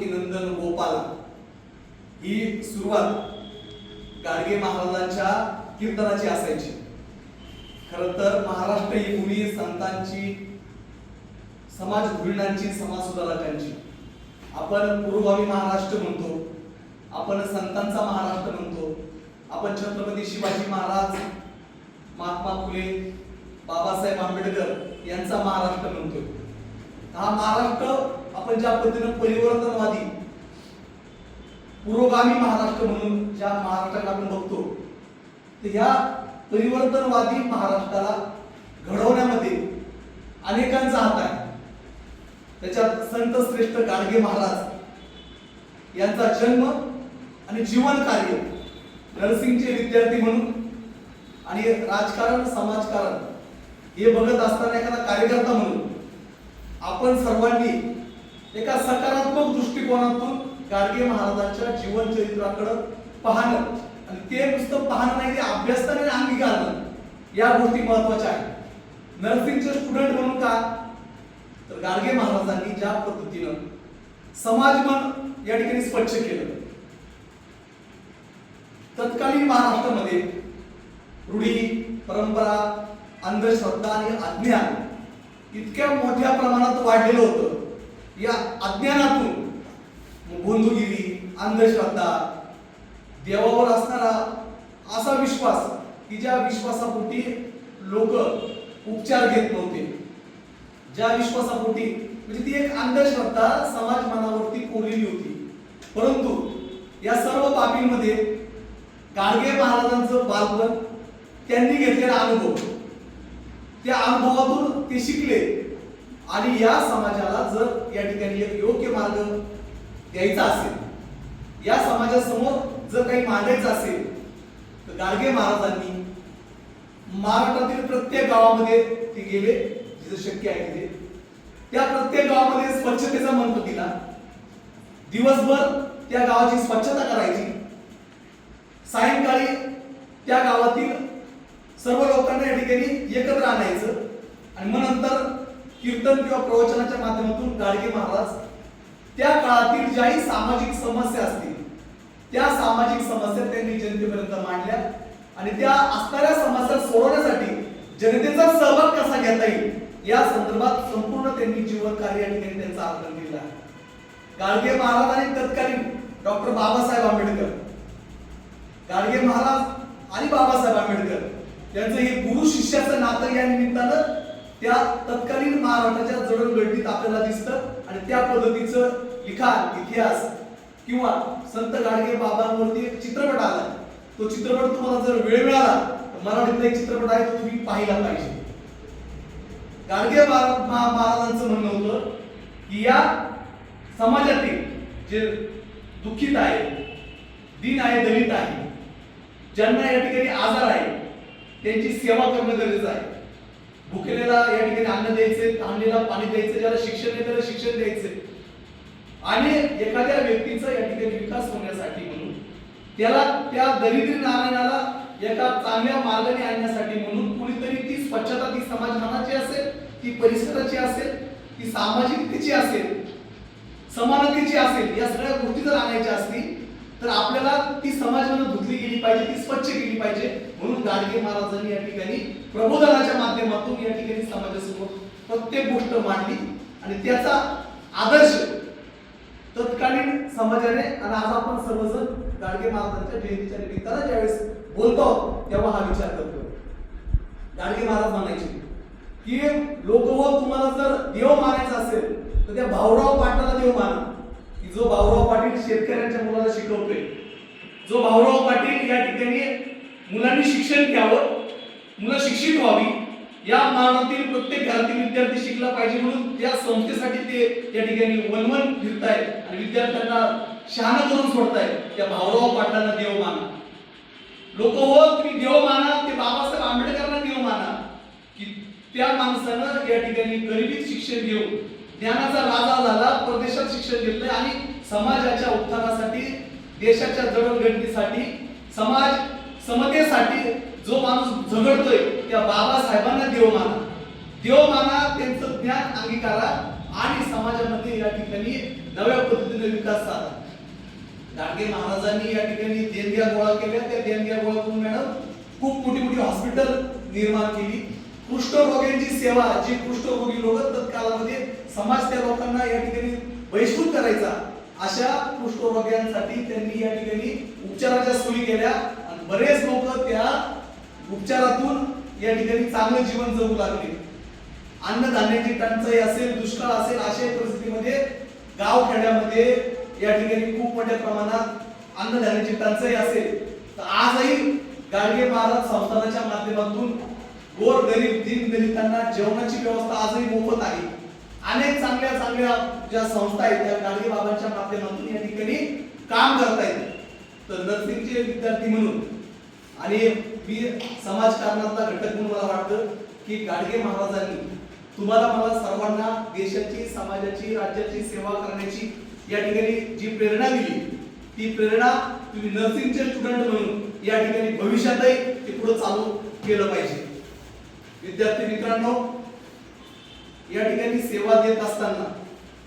देवकी नंदन गोपाला ही सुरुवात गाडगे महाराजांच्या कीर्तनाची असायची। खरं तर महाराष्ट्र ही भूमी संतांची, समाज धुरीणांची, समाज सुधारकांची। आपण पूर्वभावी महाराष्ट्र म्हणतो, आपण संतांचा महाराष्ट्र म्हणतो, आपण छत्रपती शिवाजी महाराज, महात्मा फुले, बाबासाहेब आंबेडकर यांचा महाराष्ट्र म्हणतो। हा महाराष्ट्र आपण ज्या पद्धतीने परिवर्तनवादी पुरोगामी महाराष्ट्र म्हणून ज्या महाराष्ट्राला आपण बघतो, तर ह्या परिवर्तनवादी महाराष्ट्राला घडवण्यामध्ये अनेकांचा हात आहे। त्याच्यात संत श्रेष्ठ गाडगे महाराज यांचा जन्म आणि जीवन कार्य, नर्सिंगचे विद्यार्थी म्हणून आणि राजकारण, समाजकारण हे बघत असताना एखादा कार्यकर्ता म्हणून आपण सर्वांनी एका सकारात्मक दृष्टिकोनातून गाडगे महाराजांच्या जीवन चरित्राकडे पाहणं, आणि ते नुसतं पाहणं नाही, ते अभ्यासाने अंगीकारणं, या गोष्टी महत्त्वाच्या आहेत। नर्सिंगचे स्टुडंट म्हणून का, तर गाडगे महाराजांनी ज्या पद्धतीनं समाजमन या ठिकाणी स्वच्छ केलं, तत्कालीन महाराष्ट्रामध्ये रूढी, परंपरा, अंधश्रद्धा आणि अज्ञान इतक्या मोठ्या प्रमाणात वाढलेलं होतं। या अज्ञानातून गोंधळगिरी, अंधश्रद्धा, देवावर असणारा असा विश्वास की ज्या विश्वासापोटी लोक उपचार घेत नव्हते, ज्या विश्वासापोटी म्हणजे ती एक अंधश्रद्धा समाज मनावरती कोरलेली होती। परंतु या सर्व बाबींमध्ये गाडगे महाराजांचं बालपण, त्यांनी घेतलेला अनुभव, त्या अनुभवातून ते शिकले आणि या समाजाला जर या ठिकाणी एक योग्य मार्ग द्यायचा असेल, या समाजासमोर जर काही मांडायचं असेल, तर गाडगे महाराजांनी महाराष्ट्रातील प्रत्येक गावामध्ये ते गेले, जिथे शक्य आहे तिथे त्या प्रत्येक गावामध्ये स्वच्छतेचा मंत्र दिला। दिवसभर त्या गावाची स्वच्छता करायची, सायंकाळी त्या गावातील सर्व लोकांना या ठिकाणी एकत्र आणायचं, आणि मग नंतर कीर्तन किंवा प्रवचनाच्या माध्यमातून गाडगे महाराज त्या काळातील ज्याही सामाजिक समस्या असतील त्या सामाजिक समस्या त्यांनी जनतेपर्यंत मांडल्या, आणि त्या असणाऱ्या समस्या सोडवण्यासाठी जनतेचा सहभाग कसा घेता येईल या संदर्भात संपूर्ण त्यांनी जीवन कार्य या ठिकाणी त्यांचा आकलन केला। गाडगे महाराज आणि तत्कालीन डॉक्टर बाबासाहेब आंबेडकर, गाडगे महाराज आणि बाबासाहेब आंबेडकर यांचं हे गुरु शिष्याचं नातं या निमित्तानं त्या तत्कालीन महाराष्ट्राच्या जडणघडणीत आपल्याला दिसतं, आणि त्या पद्धतीचं लिखाण, इतिहास किंवा संत गाडगे बाबांवरती एक चित्रपट आला। तो चित्रपट तुम्हाला जर वेळ मिळाला तर मराठीतला एक चित्रपट आहे, तो तुम्ही पाहिला पाहिजे। गाडगे महाराजांचं म्हणणं होतं की या समाजातील जे दुःखित आहे, दीन आहे, दलित आहे, ज्यांना या ठिकाणी आजार आहे, त्यांची सेवा करणं गरजेचं आहे। भुकेलेला या ठिकाणी अन्न द्यायचे, तहानलेला पाणी द्यायचं, ज्याला शिक्षण नाही त्याला शिक्षण द्यायचे, आणि एखाद्या व्यक्तीचा या ठिकाणी विकास होण्यासाठी म्हणून त्याला त्या दरिद्री नारायणाला एका चांगल्या मार्गाने आणण्यासाठी म्हणून कुणीतरी ती स्वच्छता, ती समाजमानाची असेल, ती परिसराची असेल, ती सामाजिकतेची असेल, समानतेची असेल, या सगळ्या गोष्टी जर आणायच्या असतील तर आपल्याला ती समाजानं धुतली गेली पाहिजे, ती स्वच्छ केली पाहिजे। म्हणून गाडगे महाराजांनी या ठिकाणी प्रबोधनाच्या माध्यमातून या ठिकाणी समाजासमोर प्रत्येक गोष्ट मांडली, आणि त्याचा आदर्श तत्कालीन समाजाने, आणि आज आपण सर्वजण गाडगे महाराजांच्या जयंतीच्या निमित्तानं ज्यावेळेस बोलतो तेव्हा हा विचार करतो। गाडगे महाराज म्हणायचे की लोक हो, तुम्हाला जर देव मानायचा असेल तर त्या भाऊराव पाटलाला देव माना, की जो भाऊराव पाटील शेतकऱ्यांच्या मुलाला शिकवतोय, जो भाऊराव पाटील या ठिकाणी मुलांनी शिक्षण घ्यावं, मुलं शिक्षित व्हावी, या मानातील प्रत्येक घरातील विद्यार्थी शिकला पाहिजे म्हणून त्या संस्थेसाठी ते या ठिकाणी वनवन फिरतायत आणि विद्यार्थ्यांना शहाणा करून सोडतायत। त्या भाऊराव पाटलांना देव माना। लोक हो, तुम्ही देव माना, ते बाबासाहेब आंबेडकरांना देव माना, की त्या माणसानं या ठिकाणी गरिबीत शिक्षण घेऊन ज्ञानाचा राजा झाला, परदेशात शिक्षण घेतलंय, आणि समाजाच्या उत्थानासाठी, देशाच्या जडणघडणीसाठी, समाज समतेसाठी जो माणूस झगडतोय त्या बाबासाहेबांना देव माना, त्यांचं ज्ञान अंगीकारा, आणि समाजामध्ये या ठिकाणी नव्या पद्धतीने विकास साधला. गाडगे महाराजांनी या ठिकाणी देणग्या गोळा केल्या. त्या देणग्या गोळा करून मॅडम खूप मोठी मोठी हॉस्पिटल निर्माण केली. कुष्ठरोग्यांची सेवा, जी कुष्ठरोगी लोक तत्कालामध्ये समाज त्या लोकांना या ठिकाणी बहिष्कृत करायचा, अशा कुष्ठरोग्यांसाठी त्यांनी या ठिकाणी उपचाराच्या सोयी केल्या आणि बरेच लोक त्या उपचारातून या ठिकाणी चांगले जीवन जगू लागले. अन्नधान्याची टंचाई असेल, दुष्काळ असेल, अशा परिस्थितीमध्ये गावखेड्यामध्ये या ठिकाणी खूप मोठ्या प्रमाणात अन्नधान्याची टंचाई असेल, तर आजही गाडगे महाराज संस्थानाच्या माध्यमातून गोर गरीब दीनदलितांना जेवणाची व्यवस्था आजही मोफत आहे. अनेक चांगल्या चांगल्या ज्या संस्था आहेत त्या गाडगे बाबांच्या माध्यमातून या ठिकाणी काम करतायत. तर नर्सिंगचे विद्यार्थी म्हणून आणि मी समाजकारणाचा घटक म्हणून मला वाटतं की गाडगे महाराजांनी तुम्हाला मला सर्वांना देशाची, समाजाची, राज्याची सेवा करण्याची या ठिकाणी जी प्रेरणा दिली, ती प्रेरणा तुम्ही नर्सिंगचे स्टुडंट म्हणून या ठिकाणी भविष्यातही ते पुढे चालू केलं पाहिजे. विद्यार्थी मित्रांनो, या ठिकाणी सेवा देत असताना,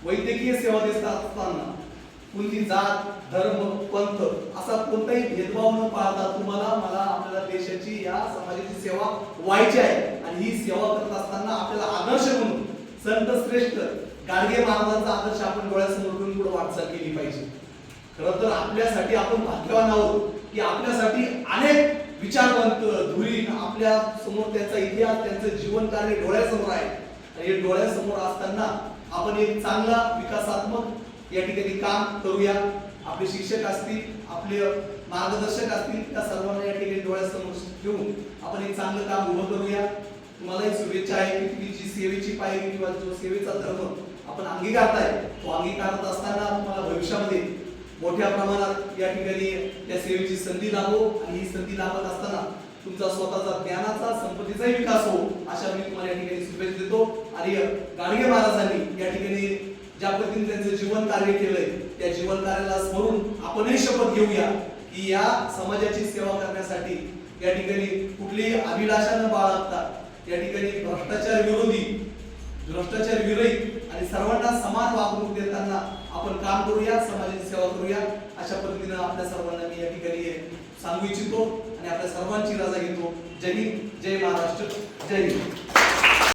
वैद्यकीय सेवा देत असताना कोणती जात, धर्म, पंथ असा कोणताही भेदभाव न पाळता तुम्हाला मला आपल्याला देशाची, या समाजाची सेवा व्हायची आहे. आणि ही सेवा करत असताना आपल्याला आदर्श म्हणून संत श्रेष्ठ गाडगे महाराजांचा आदर्श आपण डोळ्यासमोर ठेवून पुढे वाटचाल केली पाहिजे. खरं तर आपल्यासाठी आपण भाग्यवान आहोत की आपल्यासाठी अनेक विचारवंत, धुरीण आपल्या समोर, त्यांचा इतिहास, त्यांचं जीवन कार्य डोळ्यासमोर आहे. आणि हे डोळ्यासमोर असताना आपण एक चांगला विकासात्मक या ठिकाणी काम करूया. आपले शिक्षक असतील, आपले मार्गदर्शक असतील, त्या सर्वांना या ठिकाणी डोळ्यासमोर ठेवून आपण एक चांगलं काम उभं करूया. तुम्हालाही शुभेच्छा आहे की तुम्ही जी सेवेची पायरी किंवा जो सेवेचा धर्म आपण अंगीकारताय, तो अंगीकारत असताना तुम्हाला भविष्यामध्ये मोठ्या प्रमाणात या ठिकाणी त्या सेवेची संधी लाभो. आणि ही संधी लाभत असताना तुमचा स्वतःचा ज्ञानाचा, संपत्तीचाही विकास हो, अशा मी तुम्हाला या ठिकाणी शुभेच्छा देतो. आणि गाडगे महाराजांनी या ठिकाणी ज्या पद्धतीने त्यांचं जीवन कार्य केलंय, त्या जीवन कार्याला स्मरून आपणही शपथ घेऊया की या समाजाची सेवा करण्यासाठी या ठिकाणी कुठलीही अभिलाषा न बाळगता या ठिकाणी भ्रष्टाचार विरोधी, भ्रष्टाचार विरहित आणि सर्वांना समान वागणूक देताना आपण काम करूया, समाजाची सेवा करूया. अशा पद्धतीने आपल्या सर्वांना मी या ठिकाणी सांगू इच्छितो आणि आपल्या सर्वांची रजा घेतो. जय हिंद, जय महाराष्ट्र, जय हिंद.